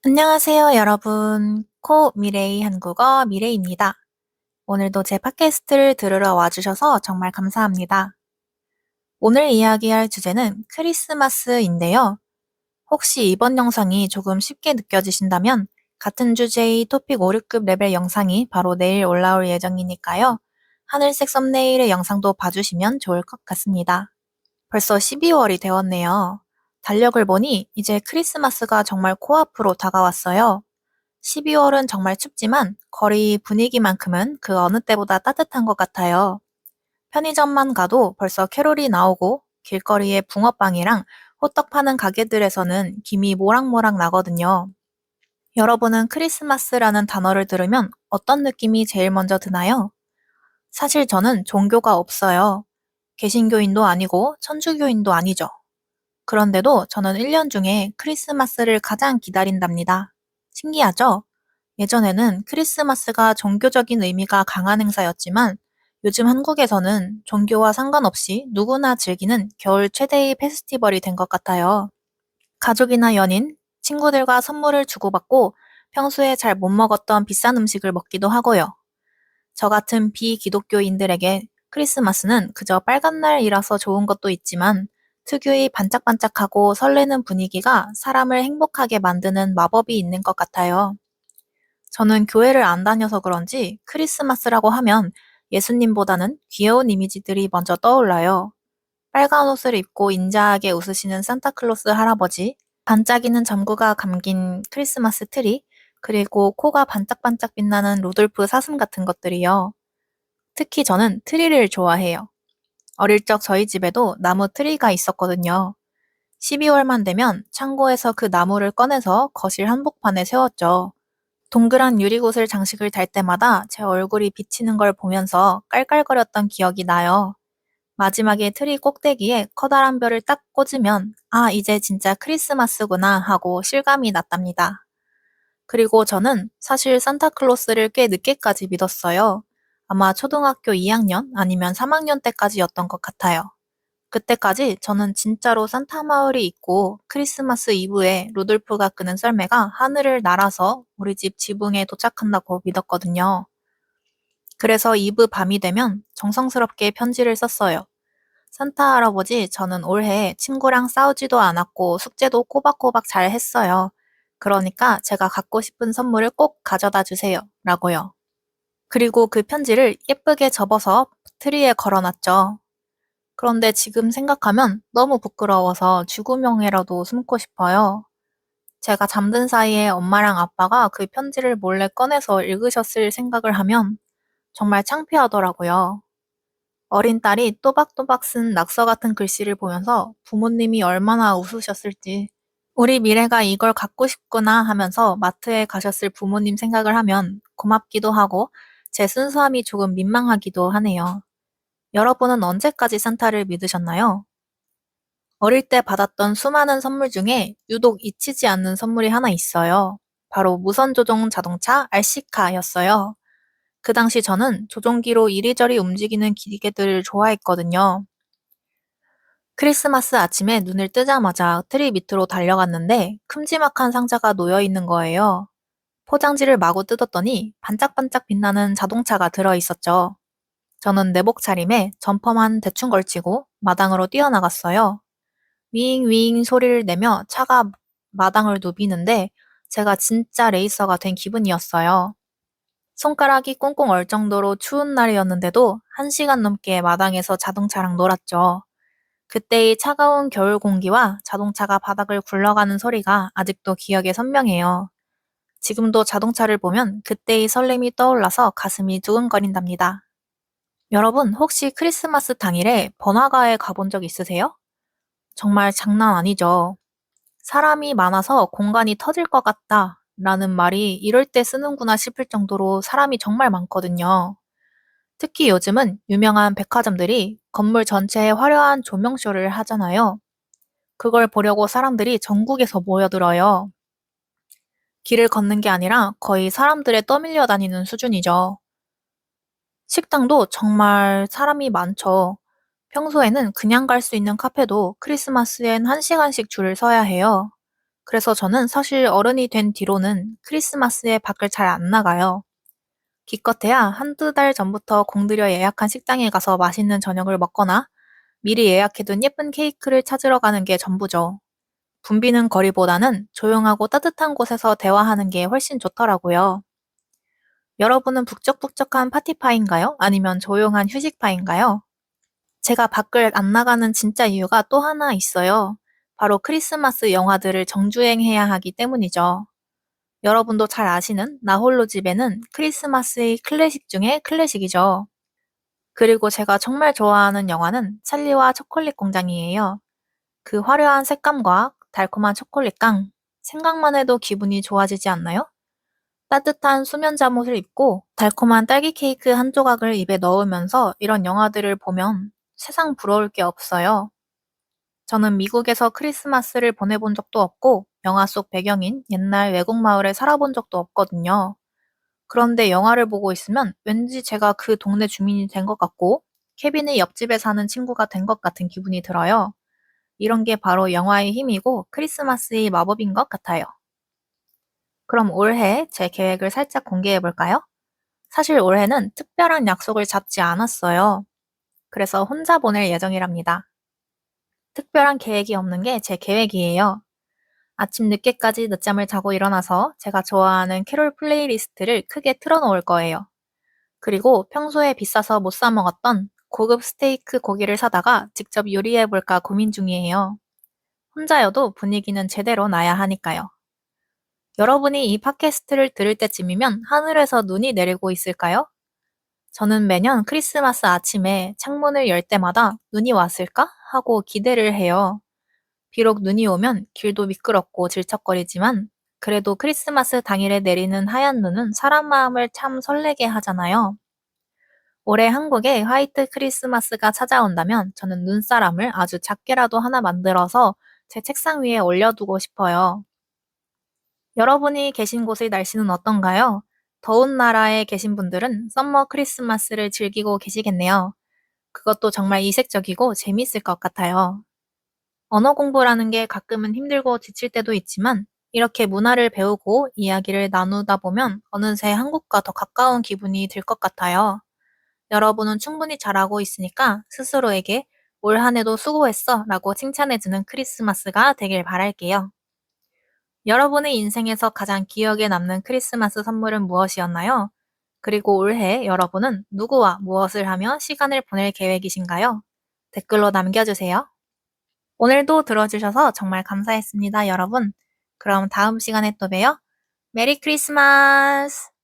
안녕하세요, 여러분. 미래의 한국어 미래입니다. 오늘도 제 팟캐스트를 들으러 와주셔서 정말 감사합니다. 오늘 이야기할 주제는 크리스마스인데요. 혹시 이번 영상이 조금 쉽게 느껴지신다면 같은 주제의 토픽 5, 6급 레벨 영상이 바로 내일 올라올 예정이니까요. 하늘색 썸네일의 영상도 봐주시면 좋을 것 같습니다. 벌써 12월이 되었네요. 달력을 보니 이제 크리스마스가 정말 코앞으로 다가왔어요. 12월은 정말 춥지만 거리 분위기만큼은 그 어느 때보다 따뜻한 것 같아요. 편의점만 가도 벌써 캐롤이 나오고 길거리에 붕어빵이랑 호떡 파는 가게들에서는 김이 모락모락 나거든요. 여러분은 크리스마스라는 단어를 들으면 어떤 느낌이 제일 먼저 드나요? 사실 저는 종교가 없어요. 개신교인도 아니고 천주교인도 아니죠. 그런데도 저는 1년 중에 크리스마스를 가장 기다린답니다. 신기하죠? 예전에는 크리스마스가 종교적인 의미가 강한 행사였지만 요즘 한국에서는 종교와 상관없이 누구나 즐기는 겨울 최대의 페스티벌이 된 것 같아요. 가족이나 연인, 친구들과 선물을 주고받고 평소에 잘 못 먹었던 비싼 음식을 먹기도 하고요. 저 같은 비기독교인들에게 크리스마스는 그저 빨간 날이라서 좋은 것도 있지만 특유의 반짝반짝하고 설레는 분위기가 사람을 행복하게 만드는 마법이 있는 것 같아요. 저는 교회를 안 다녀서 그런지 크리스마스라고 하면 예수님보다는 귀여운 이미지들이 먼저 떠올라요. 빨간 옷을 입고 인자하게 웃으시는 산타클로스 할아버지, 반짝이는 점구가 감긴 크리스마스 트리, 그리고 코가 반짝반짝 빛나는 루돌프 사슴 같은 것들이요. 특히 저는 트리를 좋아해요. 어릴 적 저희 집에도 나무 트리가 있었거든요. 12월만 되면 창고에서 그 나무를 꺼내서 거실 한복판에 세웠죠. 동그란 유리구슬 장식을 달 때마다 제 얼굴이 비치는 걸 보면서 깔깔거렸던 기억이 나요. 마지막에 트리 꼭대기에 커다란 별을 딱 꽂으면 아, 이제 진짜 크리스마스구나 하고 실감이 났답니다. 그리고 저는 사실 산타클로스를 꽤 늦게까지 믿었어요. 아마 초등학교 2학년 아니면 3학년 때까지였던 것 같아요. 그때까지 저는 진짜로 산타 마을이 있고 크리스마스 이브에 루돌프가 끄는 썰매가 하늘을 날아서 우리 집 지붕에 도착한다고 믿었거든요. 그래서 이브 밤이 되면 정성스럽게 편지를 썼어요. 산타 할아버지, 저는 올해 친구랑 싸우지도 않았고 숙제도 꼬박꼬박 잘 했어요. 그러니까 제가 갖고 싶은 선물을 꼭 가져다 주세요. 라고요. 그리고 그 편지를 예쁘게 접어서 트리에 걸어놨죠. 그런데 지금 생각하면 너무 부끄러워서 쥐구멍에라도 숨고 싶어요. 제가 잠든 사이에 엄마랑 아빠가 그 편지를 몰래 꺼내서 읽으셨을 생각을 하면 정말 창피하더라고요. 어린 딸이 또박또박 쓴 낙서 같은 글씨를 보면서 부모님이 얼마나 웃으셨을지, 우리 미래가 이걸 갖고 싶구나 하면서 마트에 가셨을 부모님 생각을 하면 고맙기도 하고 제 순수함이 조금 민망하기도 하네요. 여러분은 언제까지 산타를 믿으셨나요? 어릴 때 받았던 수많은 선물 중에 유독 잊히지 않는 선물이 하나 있어요. 바로 무선조종 자동차 RC카였어요. 그 당시 저는 조종기로 이리저리 움직이는 기계들을 좋아했거든요. 크리스마스 아침에 눈을 뜨자마자 트리 밑으로 달려갔는데 큼지막한 상자가 놓여 있는 거예요. 포장지를 마구 뜯었더니 반짝반짝 빛나는 자동차가 들어 있었죠. 저는 내복 차림에 점퍼만 대충 걸치고 마당으로 뛰어나갔어요. 윙윙 소리를 내며 차가 마당을 누비는데 제가 진짜 레이서가 된 기분이었어요. 손가락이 꽁꽁 얼 정도로 추운 날이었는데도 1시간 넘게 마당에서 자동차랑 놀았죠. 그때의 차가운 겨울 공기와 자동차가 바닥을 굴러가는 소리가 아직도 기억에 선명해요. 지금도 자동차를 보면 그때의 설렘이 떠올라서 가슴이 두근거린답니다. 여러분, 혹시 크리스마스 당일에 번화가에 가본 적 있으세요? 정말 장난 아니죠. 사람이 많아서 공간이 터질 것 같다 라는 말이 이럴 때 쓰는구나 싶을 정도로 사람이 정말 많거든요. 특히 요즘은 유명한 백화점들이 건물 전체에 화려한 조명쇼를 하잖아요. 그걸 보려고 사람들이 전국에서 모여들어요. 길을 걷는 게 아니라 거의 사람들에 떠밀려 다니는 수준이죠. 식당도 정말 사람이 많죠. 평소에는 그냥 갈 수 있는 카페도 크리스마스엔 1시간씩 줄을 서야 해요. 그래서 저는 사실 어른이 된 뒤로는 크리스마스에 밖을 잘 안 나가요. 기껏해야 한두 달 전부터 공들여 예약한 식당에 가서 맛있는 저녁을 먹거나 미리 예약해둔 예쁜 케이크를 찾으러 가는 게 전부죠. 붐비는 거리보다는 조용하고 따뜻한 곳에서 대화하는 게 훨씬 좋더라고요. 여러분은 북적북적한 파티파인가요? 아니면 조용한 휴식파인가요? 제가 밖을 안 나가는 진짜 이유가 또 하나 있어요. 바로 크리스마스 영화들을 정주행해야 하기 때문이죠. 여러분도 잘 아시는 나홀로 집에는 크리스마스의 클래식 중에 클래식이죠. 그리고 제가 정말 좋아하는 영화는 찰리와 초콜릿 공장이에요. 그 화려한 색감과 달콤한 초콜릿 빵, 생각만 해도 기분이 좋아지지 않나요? 따뜻한 수면 잠옷을 입고 달콤한 딸기 케이크 한 조각을 입에 넣으면서 이런 영화들을 보면 세상 부러울 게 없어요. 저는 미국에서 크리스마스를 보내본 적도 없고 영화 속 배경인 옛날 외국 마을에 살아본 적도 없거든요. 그런데 영화를 보고 있으면 왠지 제가 그 동네 주민이 된 것 같고 케빈의 옆집에 사는 친구가 된 것 같은 기분이 들어요. 이런 게 바로 영화의 힘이고 크리스마스의 마법인 것 같아요. 그럼 올해 제 계획을 살짝 공개해 볼까요? 사실 올해는 특별한 약속을 잡지 않았어요. 그래서 혼자 보낼 예정이랍니다. 특별한 계획이 없는 게 제 계획이에요. 아침 늦게까지 늦잠을 자고 일어나서 제가 좋아하는 캐롤 플레이리스트를 크게 틀어놓을 거예요. 그리고 평소에 비싸서 못 사 먹었던 고급 스테이크 고기를 사다가 직접 요리해 볼까 고민 중이에요. 혼자여도 분위기는 제대로 나야 하니까요. 여러분이 이 팟캐스트를 들을 때쯤이면 하늘에서 눈이 내리고 있을까요? 저는 매년 크리스마스 아침에 창문을 열 때마다 눈이 왔을까? 하고 기대를 해요. 비록 눈이 오면 길도 미끄럽고 질척거리지만 그래도 크리스마스 당일에 내리는 하얀 눈은 사람 마음을 참 설레게 하잖아요. 올해 한국에 화이트 크리스마스가 찾아온다면 저는 눈사람을 아주 작게라도 하나 만들어서 제 책상 위에 올려두고 싶어요. 여러분이 계신 곳의 날씨는 어떤가요? 더운 나라에 계신 분들은 썸머 크리스마스를 즐기고 계시겠네요. 그것도 정말 이색적이고 재밌을 것 같아요. 언어 공부라는 게 가끔은 힘들고 지칠 때도 있지만 이렇게 문화를 배우고 이야기를 나누다 보면 어느새 한국과 더 가까운 기분이 들 것 같아요. 여러분은 충분히 잘하고 있으니까 스스로에게 올 한 해도 수고했어 라고 칭찬해주는 크리스마스가 되길 바랄게요. 여러분의 인생에서 가장 기억에 남는 크리스마스 선물은 무엇이었나요? 그리고 올해 여러분은 누구와 무엇을 하며 시간을 보낼 계획이신가요? 댓글로 남겨주세요. 오늘도 들어주셔서 정말 감사했습니다, 여러분. 그럼 다음 시간에 또 봬요. 메리 크리스마스!